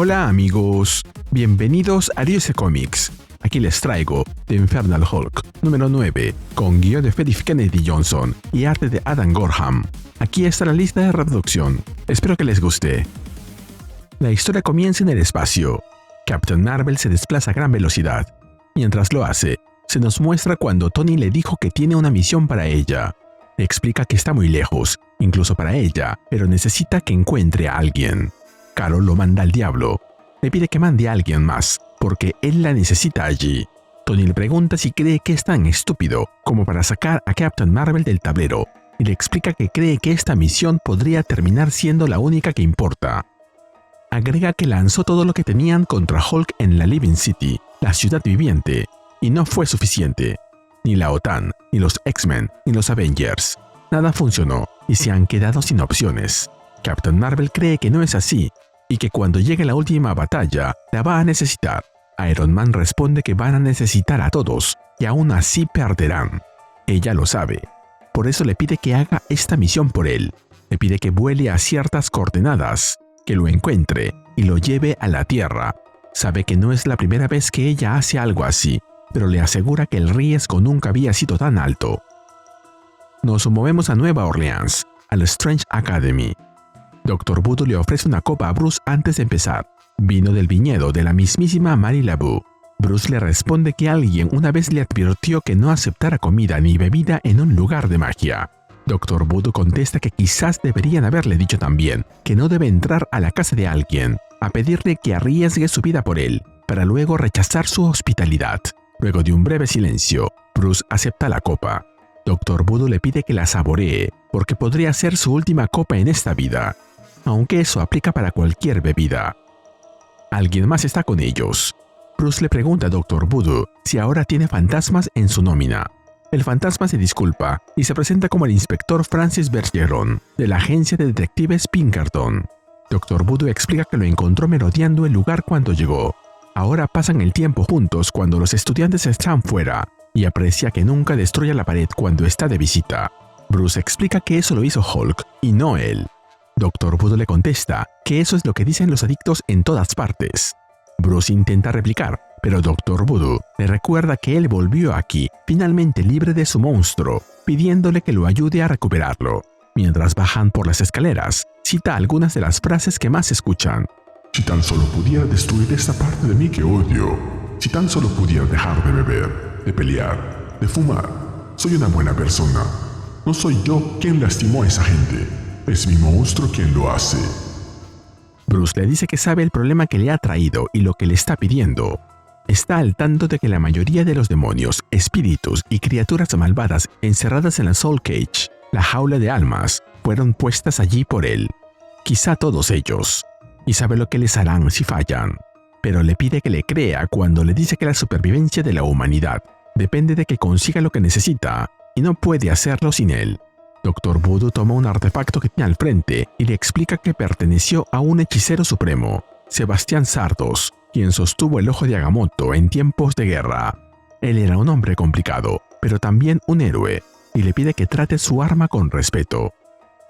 Hola amigos, bienvenidos a DC Comics. Aquí les traigo The Infernal Hulk número 9, con guion de F. Kennedy Johnson y arte de Adam Gorham. Aquí está la lista de reproducción, espero que les guste. La historia comienza en el espacio. Captain Marvel se desplaza a gran velocidad. Mientras lo hace, se nos muestra cuando Tony le dijo que tiene una misión para ella. Le explica que está muy lejos, incluso para ella, pero necesita que encuentre a alguien. Carol lo manda al diablo. Le pide que mande a alguien más, porque él la necesita allí. Tony le pregunta si cree que es tan estúpido como para sacar a Captain Marvel del tablero, y le explica que cree que esta misión podría terminar siendo la única que importa. Agrega que lanzó todo lo que tenían contra Hulk en la Living City, la ciudad viviente, y no fue suficiente. Ni la OTAN, ni los X-Men, ni los Avengers. Nada funcionó y se han quedado sin opciones. Captain Marvel cree que no es así y que cuando llegue la última batalla la va a necesitar. Iron Man responde que van a necesitar a todos y aún así perderán. Ella lo sabe. Por eso le pide que haga esta misión por él. Le pide que vuele a ciertas coordenadas, que lo encuentre y lo lleve a la Tierra. Sabe que no es la primera vez que ella hace algo así, pero le asegura que el riesgo nunca había sido tan alto. Nos movemos a Nueva Orleans, al Strange Academy. Dr. Voodoo le ofrece una copa a Bruce antes de empezar. Vino del viñedo de la mismísima Mary LaBue. Bruce le responde que alguien una vez le advirtió que no aceptara comida ni bebida en un lugar de magia. Dr. Voodoo contesta que quizás deberían haberle dicho también que no debe entrar a la casa de alguien a pedirle que arriesgue su vida por él, para luego rechazar su hospitalidad. Luego de un breve silencio, Bruce acepta la copa. Dr. Voodoo le pide que la saboree, porque podría ser su última copa en esta vida, aunque eso aplica para cualquier bebida. Alguien más está con ellos. Bruce le pregunta a Dr. Voodoo si ahora tiene fantasmas en su nómina. El fantasma se disculpa y se presenta como el inspector Francis Bergeron, de la agencia de detectives Pinkerton. Dr. Voodoo explica que lo encontró merodeando el lugar cuando llegó. Ahora pasan el tiempo juntos cuando los estudiantes están fuera, y aprecia que nunca destruya la pared cuando está de visita. Bruce explica que eso lo hizo Hulk y no él. Dr. Voodoo le contesta que eso es lo que dicen los adictos en todas partes. Bruce intenta replicar, pero Dr. Voodoo le recuerda que él volvió aquí, finalmente libre de su monstruo, pidiéndole que lo ayude a recuperarlo. Mientras bajan por las escaleras, cita algunas de las frases que más se escuchan. Si tan solo pudiera destruir esta parte de mí que odio. Si tan solo pudiera dejar de beber, de pelear, de fumar. Soy una buena persona. No soy yo quien lastimó a esa gente. Es mi monstruo quien lo hace. Bruce le dice que sabe el problema que le ha traído y lo que le está pidiendo. Está al tanto de que la mayoría de los demonios, espíritus y criaturas malvadas encerradas en la Soul Cage, la jaula de almas, fueron puestas allí por él. Quizá todos ellos. Y sabe lo que les harán si fallan. Pero le pide que le crea cuando le dice que la supervivencia de la humanidad depende de que consiga lo que necesita y no puede hacerlo sin él. Dr. Voodoo toma un artefacto que tiene al frente y le explica que perteneció a un hechicero supremo, Sebastián Sardos, quien sostuvo el ojo de Agamotto en tiempos de guerra. Él era un hombre complicado, pero también un héroe, y le pide que trate su arma con respeto.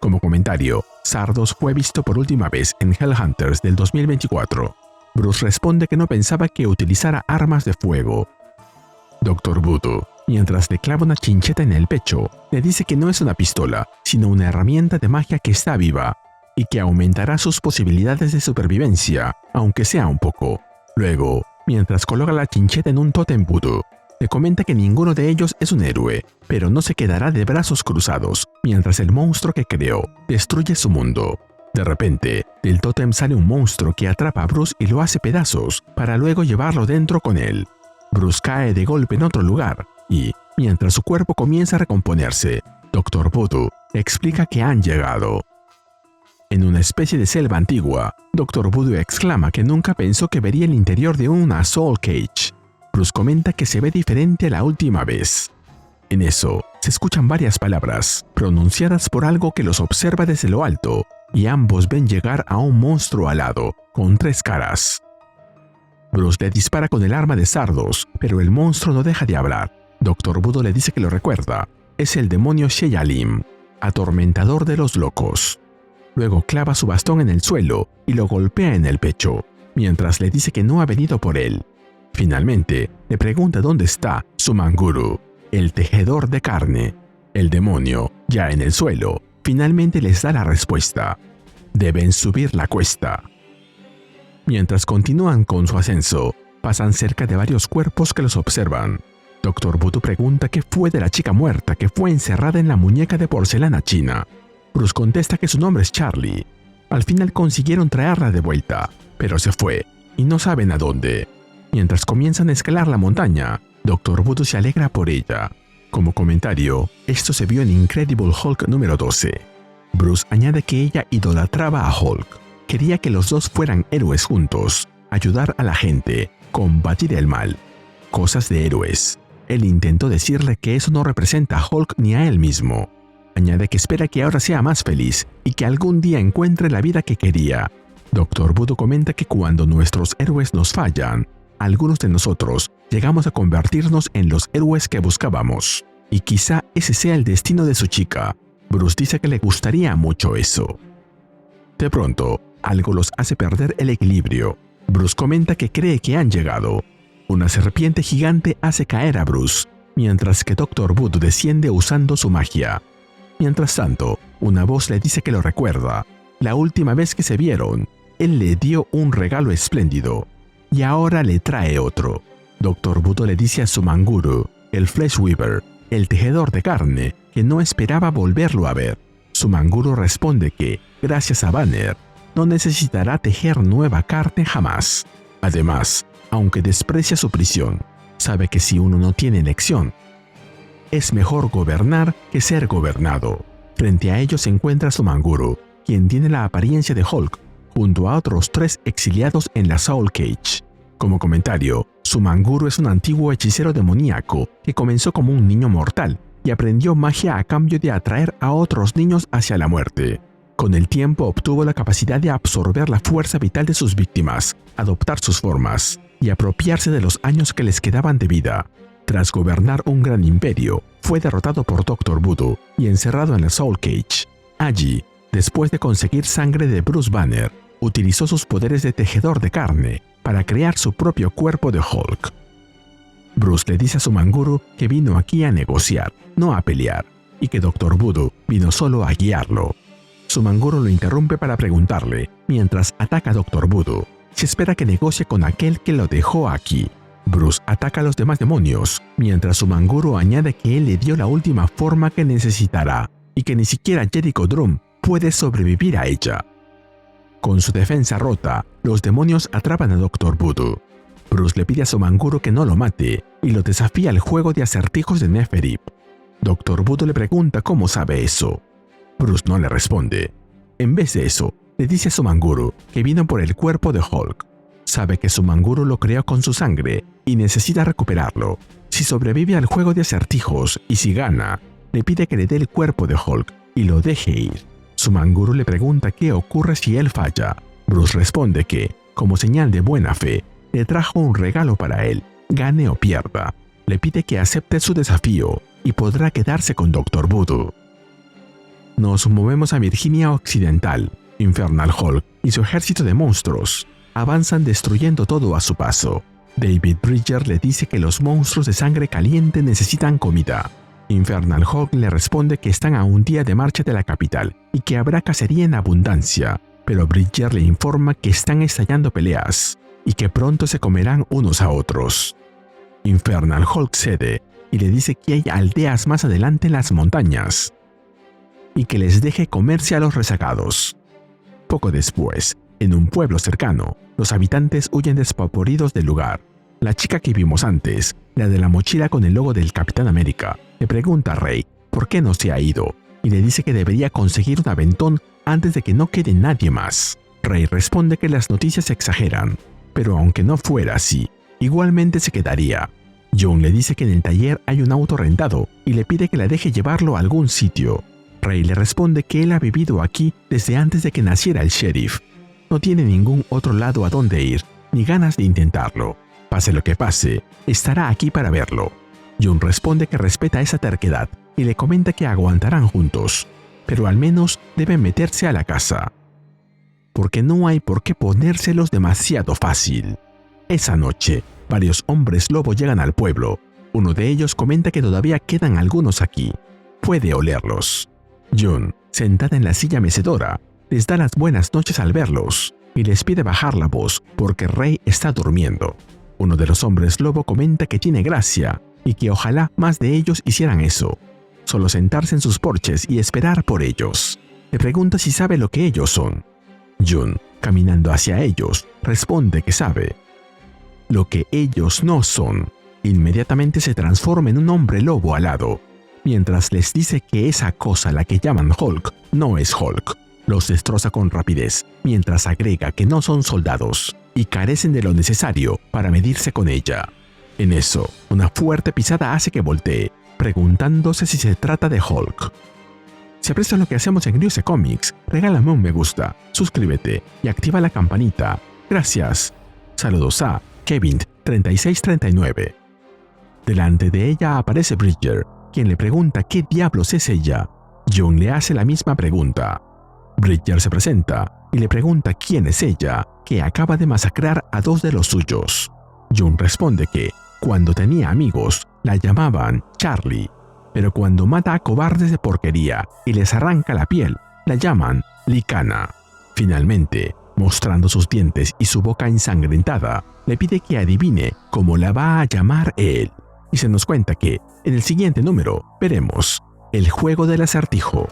Como comentario, Sardos fue visto por última vez en Hellhunters del 2024. Bruce responde que no pensaba que utilizara armas de fuego. Dr. Voodoo, mientras le clava una chincheta en el pecho, le dice que no es una pistola, sino una herramienta de magia que está viva, y que aumentará sus posibilidades de supervivencia, aunque sea un poco. Luego, mientras coloca la chincheta en un tótem vudú, le comenta que ninguno de ellos es un héroe, pero no se quedará de brazos cruzados mientras el monstruo que creó destruye su mundo. De repente, del tótem sale un monstruo que atrapa a Bruce y lo hace pedazos, para luego llevarlo dentro con él. Bruce cae de golpe en otro lugar, y, mientras su cuerpo comienza a recomponerse, Dr. Voodoo explica que han llegado. En una especie de selva antigua, Dr. Voodoo exclama que nunca pensó que vería el interior de una Soul Cage. Bruce comenta que se ve diferente a la última vez. En eso, se escuchan varias palabras, pronunciadas por algo que los observa desde lo alto, y ambos ven llegar a un monstruo alado, con 3 caras. Bruce le dispara con el arma de Sardos, pero el monstruo no deja de hablar. Dr. Voodoo le dice que lo recuerda. Es el demonio Sheyalim, atormentador de los locos. Luego clava su bastón en el suelo y lo golpea en el pecho. mientras le dice que no ha venido por él. Finalmente, le pregunta dónde está Sumanguru, el tejedor de carne. El demonio, ya en el suelo, finalmente les da la respuesta. Deben subir la cuesta. Mientras continúan con su ascenso, pasan cerca de varios cuerpos que los observan. Dr. Voodoo pregunta qué fue de la chica muerta que fue encerrada en la muñeca de porcelana china. Bruce contesta que su nombre es Charlie. Al final consiguieron traerla de vuelta, pero se fue, y no saben a dónde. Mientras comienzan a escalar la montaña, Dr. Voodoo se alegra por ella. Como comentario, esto se vio en Incredible Hulk número 12. Bruce añade que ella idolatraba a Hulk. Quería que los dos fueran héroes juntos, ayudar a la gente, combatir el mal. Cosas de héroes. Él intentó decirle que eso no representa a Hulk ni a él mismo. Añade que espera que ahora sea más feliz y que algún día encuentre la vida que quería. Dr. Voodoo comenta que cuando nuestros héroes nos fallan, algunos de nosotros llegamos a convertirnos en los héroes que buscábamos. Y quizá ese sea el destino de su chica. Bruce dice que le gustaría mucho eso. De pronto, algo los hace perder el equilibrio. Bruce comenta que cree que han llegado. Una serpiente gigante hace caer a Bruce, mientras que Dr. Voodoo desciende usando su magia. Mientras tanto, una voz le dice que lo recuerda. La última vez que se vieron, él le dio un regalo espléndido, y ahora le trae otro. Dr. Voodoo le dice a Sumanguru, el Flesh Weaver, el tejedor de carne, que no esperaba volverlo a ver. Sumanguru responde que, gracias a Banner, no necesitará tejer nueva carne jamás. Además, aunque desprecia su prisión, sabe que si uno no tiene elección, es mejor gobernar que ser gobernado. Frente a ellos se encuentra Sumanguru, quien tiene la apariencia de Hulk, junto a otros 3 exiliados en la Soul Cage. Como comentario, Sumanguru es un antiguo hechicero demoníaco que comenzó como un niño mortal y aprendió magia a cambio de atraer a otros niños hacia la muerte. Con el tiempo obtuvo la capacidad de absorber la fuerza vital de sus víctimas, adoptar sus formas y apropiarse de los años que les quedaban de vida. Tras gobernar un gran imperio, fue derrotado por Dr. Voodoo y encerrado en la Soul Cage. Allí, después de conseguir sangre de Bruce Banner, utilizó sus poderes de tejedor de carne para crear su propio cuerpo de Hulk. Bruce le dice a Sumanguru que vino aquí a negociar, no a pelear, y que Dr. Voodoo vino solo a guiarlo. Sumanguru lo interrumpe para preguntarle, mientras ataca a Dr. Voodoo, si espera que negocie con aquel que lo dejó aquí. Bruce ataca a los demás demonios, mientras Sumanguru añade que él le dio la última forma que necesitará, y que ni siquiera Jericho Drumm puede sobrevivir a ella. Con su defensa rota, los demonios atrapan a Dr. Voodoo. Bruce le pide a Sumanguru que no lo mate y lo desafía al juego de acertijos de Neferib. Dr. Voodoo le pregunta cómo sabe eso. Bruce no le responde. En vez de eso, le dice a Sumanguru que vino por el cuerpo de Hulk. Sabe que Sumanguru lo creó con su sangre y necesita recuperarlo. Si sobrevive al juego de acertijos y si gana, le pide que le dé el cuerpo de Hulk y lo deje ir. Sumanguru le pregunta qué ocurre si él falla. Bruce responde que, como señal de buena fe, le trajo un regalo para él, gane o pierda. Le pide que acepte su desafío y podrá quedarse con Dr. Voodoo. Nos movemos a Virginia Occidental. Infernal Hulk y su ejército de monstruos avanzan destruyendo todo a su paso. David Bridger le dice que los monstruos de sangre caliente necesitan comida. Infernal Hulk le responde que están a un día de marcha de la capital y que habrá cacería en abundancia, pero Bridger le informa que están estallando peleas y que pronto se comerán unos a otros. Infernal Hulk cede y le dice que hay aldeas más adelante en las montañas y que les deje comerse a los rezagados. Poco después, en un pueblo cercano, los habitantes huyen despavoridos del lugar. La chica que vimos antes, la de la mochila con el logo del Capitán América, le pregunta a Rey por qué no se ha ido y le dice que debería conseguir un aventón antes de que no quede nadie más. Rey responde que las noticias exageran, pero aunque no fuera así, igualmente se quedaría. John le dice que en el taller hay un auto rentado y le pide que la deje llevarlo a algún sitio. Rey le responde que él ha vivido aquí desde antes de que naciera el sheriff. No tiene ningún otro lado a donde ir, ni ganas de intentarlo. Pase lo que pase, estará aquí para verlo. John responde que respeta esa terquedad y le comenta que aguantarán juntos, pero al menos deben meterse a la casa. porque no hay por qué ponérselos demasiado fácil. Esa noche, varios hombres lobo llegan al pueblo. Uno de ellos comenta que todavía quedan algunos aquí. Puede olerlos. June, sentada en la silla mecedora, les da las buenas noches al verlos y les pide bajar la voz porque Rey está durmiendo. Uno de los hombres lobo comenta que tiene gracia y que ojalá más de ellos hicieran eso. Solo sentarse en sus porches y esperar por ellos. Le pregunta si sabe lo que ellos son. June, caminando hacia ellos, responde que sabe. Lo que ellos no son. Inmediatamente se transforma en un hombre lobo alado, mientras les dice que esa cosa a la que llaman Hulk no es Hulk. Los destroza con rapidez, mientras agrega que no son soldados y carecen de lo necesario para medirse con ella. En eso, una fuerte pisada hace que voltee, preguntándose si se trata de Hulk. Si aprecias lo que hacemos en Ryuse Comics, regálame un me gusta, suscríbete y activa la campanita. Gracias. Saludos a Kevin3639. Delante de ella aparece Bridger, quien le pregunta qué diablos es ella. June le hace la misma pregunta. Bridger se presenta y le pregunta quién es ella, que acaba de masacrar a 2 de los suyos. June responde que, cuando tenía amigos, la llamaban Charlie, pero cuando mata a cobardes de porquería y les arranca la piel, la llaman Licana. Finalmente, mostrando sus dientes y su boca ensangrentada, le pide que adivine cómo la va a llamar él. Y se nos cuenta que, en el siguiente número, veremos el juego del acertijo.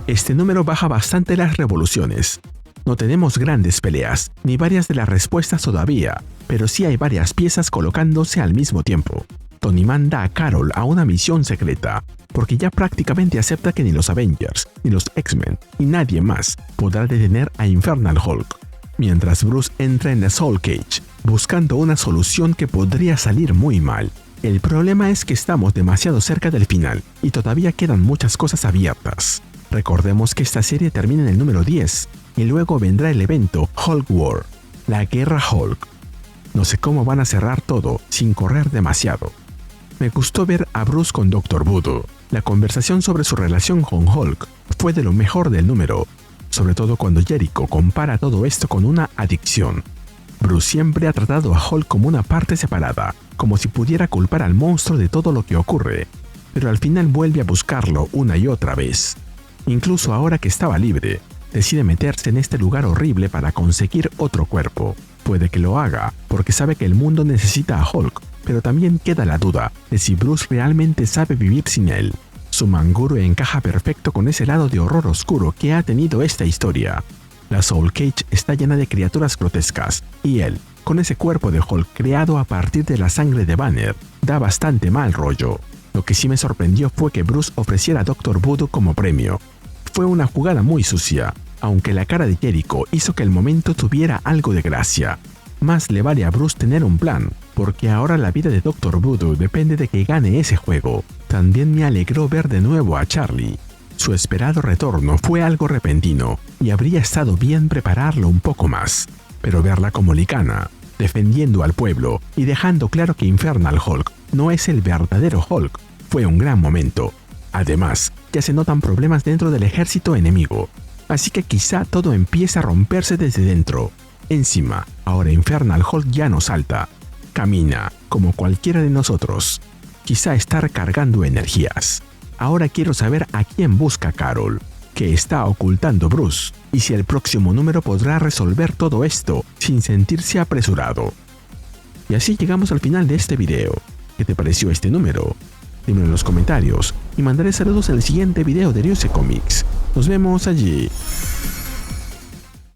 Este número baja bastante las revoluciones. No tenemos grandes peleas, ni varias de las respuestas todavía, pero sí hay varias piezas colocándose al mismo tiempo. Tony manda a Carol a una misión secreta, porque ya prácticamente acepta que ni los Avengers, ni los X-Men, ni nadie más podrá detener a Infernal Hulk. Mientras Bruce entra en la Soul Cage, buscando una solución que podría salir muy mal. El problema es que estamos demasiado cerca del final y todavía quedan muchas cosas abiertas. Recordemos que esta serie termina en el número 10 y luego vendrá el evento Hulk War, la guerra Hulk. No sé cómo van a cerrar todo sin correr demasiado. Me gustó ver a Bruce con Dr. Voodoo. La conversación sobre su relación con Hulk fue de lo mejor del número, sobre todo cuando Jericho compara todo esto con una adicción. Bruce siempre ha tratado a Hulk como una parte separada, como si pudiera culpar al monstruo de todo lo que ocurre, pero al final vuelve a buscarlo una y otra vez. Incluso ahora que estaba libre, decide meterse en este lugar horrible para conseguir otro cuerpo. Puede que lo haga porque sabe que el mundo necesita a Hulk, pero también queda la duda de si Bruce realmente sabe vivir sin él. Su Manguru encaja perfecto con ese lado de horror oscuro que ha tenido esta historia. La Soul Cage está llena de criaturas grotescas, y él, con ese cuerpo de Hulk creado a partir de la sangre de Banner, da bastante mal rollo. Lo que sí me sorprendió fue que Bruce ofreciera a Dr. Voodoo como premio. Fue una jugada muy sucia, aunque la cara de Jericho hizo que el momento tuviera algo de gracia. Más le vale a Bruce tener un plan, porque ahora la vida de Dr. Voodoo depende de que gane ese juego. También me alegró ver de nuevo a Charlie. Su esperado retorno fue algo repentino, y habría estado bien prepararlo un poco más. Pero verla como Licana, defendiendo al pueblo y dejando claro que Infernal Hulk no es el verdadero Hulk, fue un gran momento. Además, ya se notan problemas dentro del ejército enemigo, así que quizá todo empiece a romperse desde dentro. Encima, ahora Infernal Hulk ya no salta, camina como cualquiera de nosotros. Quizá está recargando energías. Ahora quiero saber a quién busca Carol, qué está ocultando Bruce, y si el próximo número podrá resolver todo esto sin sentirse apresurado. Y así llegamos al final de este video. ¿Qué te pareció este número? Dímelo en los comentarios y mandaré saludos en el siguiente video de Ryuse Comics. Nos vemos allí.